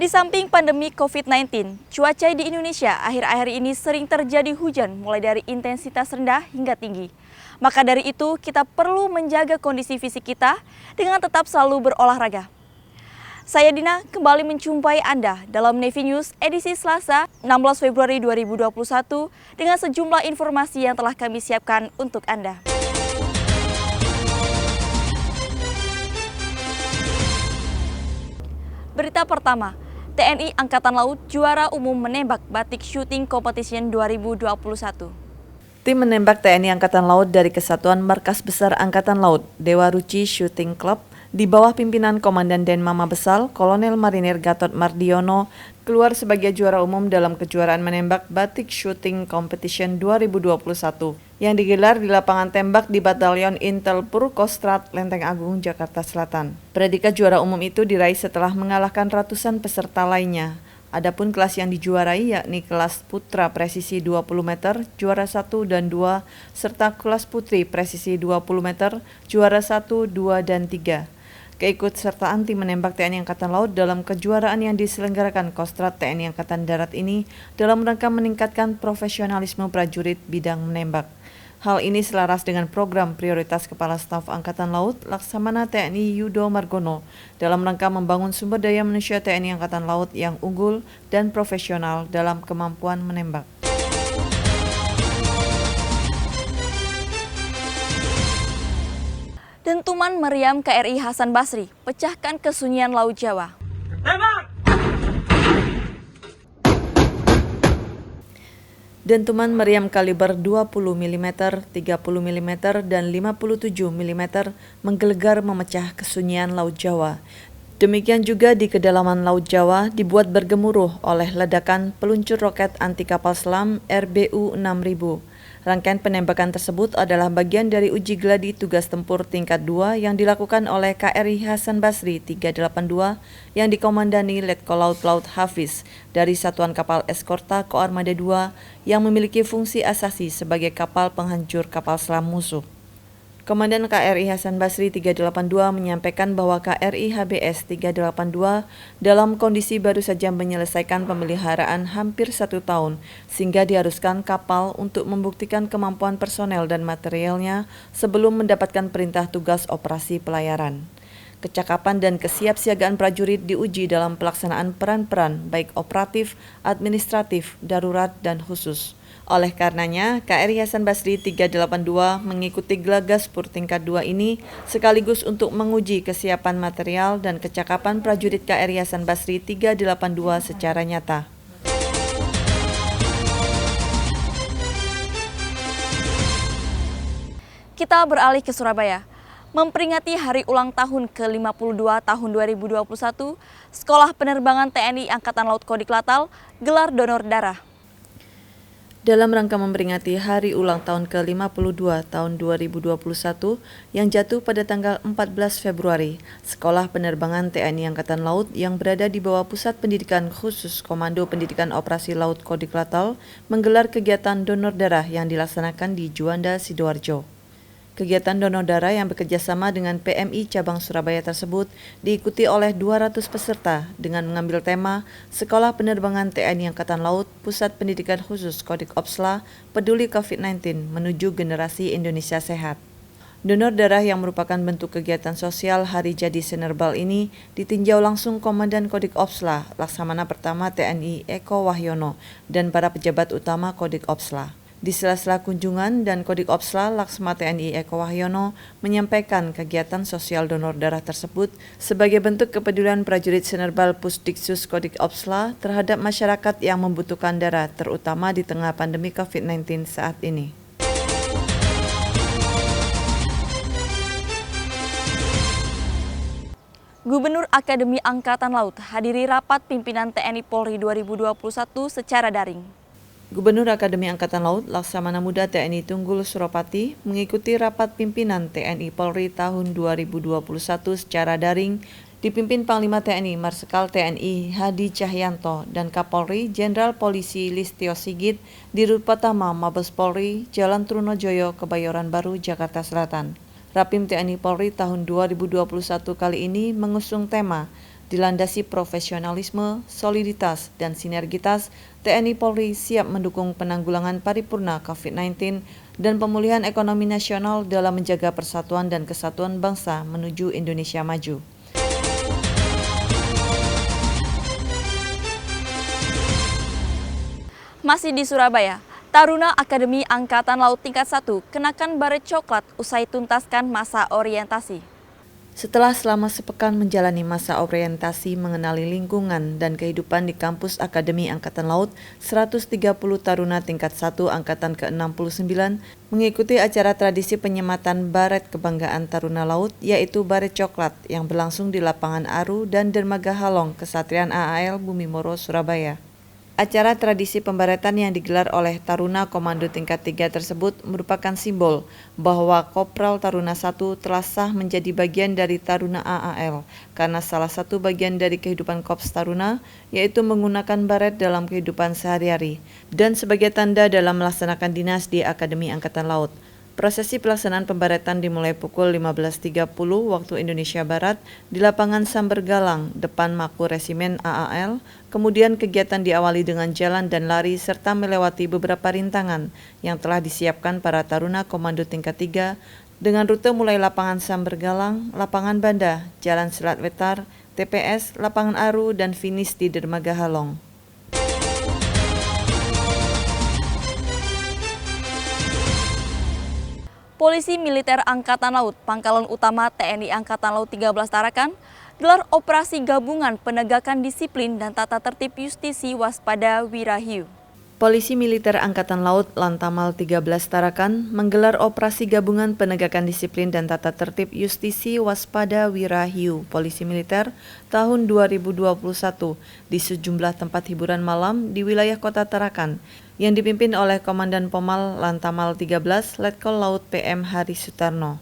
Di samping pandemi COVID-19, cuaca di Indonesia akhir-akhir ini sering terjadi hujan mulai dari intensitas rendah hingga tinggi. Maka dari itu, kita perlu menjaga kondisi fisik kita dengan tetap selalu berolahraga. Saya Dina kembali menjumpai Anda dalam Navy News edisi Selasa 16 Februari 2021 dengan sejumlah informasi yang telah kami siapkan untuk Anda. Berita pertama, TNI Angkatan Laut juara umum menembak Batik Shooting Competition 2021. Tim menembak TNI Angkatan Laut dari Kesatuan Markas Besar Angkatan Laut, Dewa Ruci Shooting Club, di bawah pimpinan Komandan Denmama Besal, Kolonel Marinir Gatot Mardiono, keluar sebagai juara umum dalam kejuaraan menembak Batik Shooting Competition 2021 yang digelar di lapangan tembak di Batalion Intel Purkostrat, Lenteng Agung, Jakarta Selatan. Predikat juara umum itu diraih setelah mengalahkan ratusan peserta lainnya. Adapun kelas yang dijuarai yakni kelas putra presisi 20 meter, juara 1 dan 2, serta kelas putri presisi 20 meter, juara 1, 2, dan 3. Keikutsertaan tim menembak TNI Angkatan Laut dalam kejuaraan yang diselenggarakan Kostrat TNI Angkatan Darat ini dalam rangka meningkatkan profesionalisme prajurit bidang menembak. Hal ini selaras dengan program prioritas Kepala Staf Angkatan Laut Laksamana TNI Yudo Margono dalam rangka membangun sumber daya manusia TNI Angkatan Laut yang unggul dan profesional dalam kemampuan menembak. Dentuman meriam KRI Hasan Basri pecahkan kesunyian Laut Jawa. Tembak! Dentuman meriam kaliber 20 mm, 30 mm, dan 57 mm menggelegar memecah kesunyian Laut Jawa. Demikian juga di kedalaman Laut Jawa dibuat bergemuruh oleh ledakan peluncur roket anti kapal selam RBU 6000. Rangkaian penembakan tersebut adalah bagian dari uji gladi tugas tempur tingkat 2 yang dilakukan oleh KRI Hasan Basri 382 yang dikomandani Letkol Laut Hafiz dari Satuan Kapal Eskorta Koarmada 2 yang memiliki fungsi asasi sebagai kapal penghancur kapal selam musuh. Komandan KRI Hasan Basri 382 menyampaikan bahwa KRI HBS 382 dalam kondisi baru saja menyelesaikan pemeliharaan hampir 1 tahun sehingga diharuskan kapal untuk membuktikan kemampuan personel dan materialnya sebelum mendapatkan perintah tugas operasi pelayaran. Kecakapan dan kesiapsiagaan prajurit diuji dalam pelaksanaan peran-peran baik operatif, administratif, darurat, dan khusus. Oleh karenanya, KRI Hasan Basri 382 mengikuti Gelagas Pur tingkat 2 ini sekaligus untuk menguji kesiapan material dan kecakapan prajurit KRI Hasan Basri 382 secara nyata. Kita beralih ke Surabaya. Memperingati hari ulang tahun ke-52 tahun 2021, Sekolah Penerbangan TNI Angkatan Laut Kodiklatal gelar donor darah. Dalam rangka memperingati hari ulang tahun ke-52 tahun 2021 yang jatuh pada tanggal 14 Februari, Sekolah Penerbangan TNI Angkatan Laut yang berada di bawah Pusat Pendidikan Khusus Komando Pendidikan Operasi Laut Kodiklatal menggelar kegiatan donor darah yang dilaksanakan di Juanda, Sidoarjo. Kegiatan donor darah yang bekerjasama dengan PMI Cabang Surabaya tersebut diikuti oleh 200 peserta dengan mengambil tema Sekolah Penerbangan TNI Angkatan Laut Pusat Pendidikan Khusus Kodik Opsla Peduli COVID-19 menuju generasi Indonesia sehat. Donor darah yang merupakan bentuk kegiatan sosial Hari Jadi Senerbal ini ditinjau langsung Komandan Kodik Opsla Laksamana Pertama TNI Eko Wahyono dan para pejabat utama Kodik Opsla. Di sela-sela kunjungan dan Kodik Opsla, Laksma TNI Eko Wahyono menyampaikan kegiatan sosial donor darah tersebut sebagai bentuk kepedulian prajurit Senerbal Pusdiksus Kodik Opsla terhadap masyarakat yang membutuhkan darah, terutama di tengah pandemi COVID-19 saat ini. Gubernur Akademi Angkatan Laut hadiri rapat pimpinan TNI Polri 2021 secara daring. Gubernur Akademi Angkatan Laut Laksamana Muda TNI Tunggul Suropati mengikuti rapat pimpinan TNI Polri tahun 2021 secara daring dipimpin Panglima TNI Marsikal TNI Hadi Cahyanto dan Kapolri Jenderal Polisi Listio Sigit di Rut Pertama Mabes Polri, Jalan Trunojoyo, Kebayoran Baru, Jakarta Selatan. Rapim TNI Polri tahun 2021 kali ini mengusung tema Dilandasi profesionalisme, soliditas, dan sinergitas, TNI Polri siap mendukung penanggulangan paripurna COVID-19 dan pemulihan ekonomi nasional dalam menjaga persatuan dan kesatuan bangsa menuju Indonesia maju. Masih di Surabaya, Taruna Akademi Angkatan Laut tingkat 1 kenakan baret coklat usai tuntaskan masa orientasi. Setelah selama sepekan menjalani masa orientasi mengenali lingkungan dan kehidupan di kampus Akademi Angkatan Laut, 130 taruna tingkat 1 Angkatan ke-69 mengikuti acara tradisi penyematan baret kebanggaan Taruna Laut, yaitu baret coklat yang berlangsung di Lapangan Aru dan Dermaga Halong, Kesatrian AAL Bumi Moro, Surabaya. Acara tradisi pembaretan yang digelar oleh Taruna Komando tingkat 3 tersebut merupakan simbol bahwa Kopral Taruna 1 telah sah menjadi bagian dari Taruna AAL karena salah satu bagian dari kehidupan Kops Taruna yaitu menggunakan baret dalam kehidupan sehari-hari dan sebagai tanda dalam melaksanakan dinas di Akademi Angkatan Laut. Prosesi pelaksanaan pembaretan dimulai pukul 15.30 waktu Indonesia Barat di lapangan Sambergalang, depan Mako Resimen AAL. Kemudian kegiatan diawali dengan jalan dan lari serta melewati beberapa rintangan yang telah disiapkan para taruna Komando tingkat 3 dengan rute mulai lapangan Sambergalang, lapangan Banda, Jalan Selat Wetar, TPS, lapangan Aru, dan finish di Dermaga Halong. Polisi Militer Angkatan Laut Pangkalan Utama TNI Angkatan Laut 13 Tarakan gelar operasi gabungan penegakan disiplin dan tata tertib justisi waspada Wirahiu. Polisi Militer Angkatan Laut Lantamal 13 Tarakan menggelar operasi gabungan penegakan disiplin dan tata tertib justisi waspada Wirahiu Polisi Militer tahun 2021 di sejumlah tempat hiburan malam di wilayah Kota Tarakan yang dipimpin oleh Komandan Pomal Lantamal 13 Letkol Laut PM Hari Sutarno.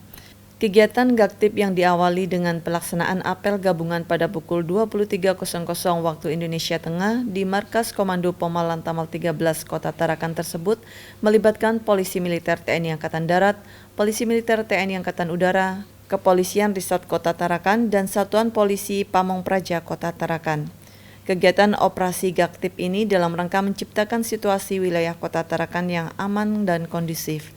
Kegiatan Gaktip yang diawali dengan pelaksanaan apel gabungan pada pukul 23.00 waktu Indonesia Tengah di Markas Komando Pomal Lantamal 13 Kota Tarakan tersebut melibatkan Polisi Militer TNI Angkatan Darat, Polisi Militer TNI Angkatan Udara, Kepolisian Resort Kota Tarakan, dan Satuan Polisi Pamong Praja Kota Tarakan. Kegiatan operasi Gaktip ini dalam rangka menciptakan situasi wilayah Kota Tarakan yang aman dan kondusif.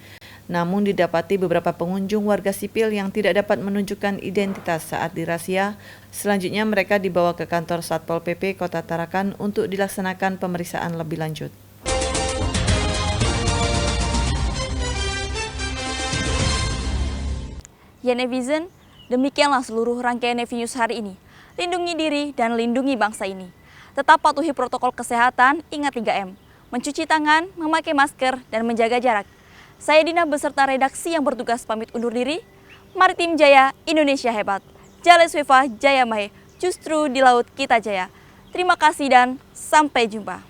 Namun didapati beberapa pengunjung warga sipil yang tidak dapat menunjukkan identitas saat dirazia. Selanjutnya mereka dibawa ke kantor Satpol PP Kota Tarakan untuk dilaksanakan pemeriksaan lebih lanjut. Ya netizen, demikianlah seluruh rangkaian Nevi News hari ini. Lindungi diri dan lindungi bangsa ini. Tetap patuhi protokol kesehatan, ingat 3M. Mencuci tangan, memakai masker, dan menjaga jarak. Saya Dina beserta redaksi yang bertugas pamit undur diri. Maritim Jaya, Indonesia hebat. Jales Weva, Jaya Mahe, justru di laut kita jaya. Terima kasih dan sampai jumpa.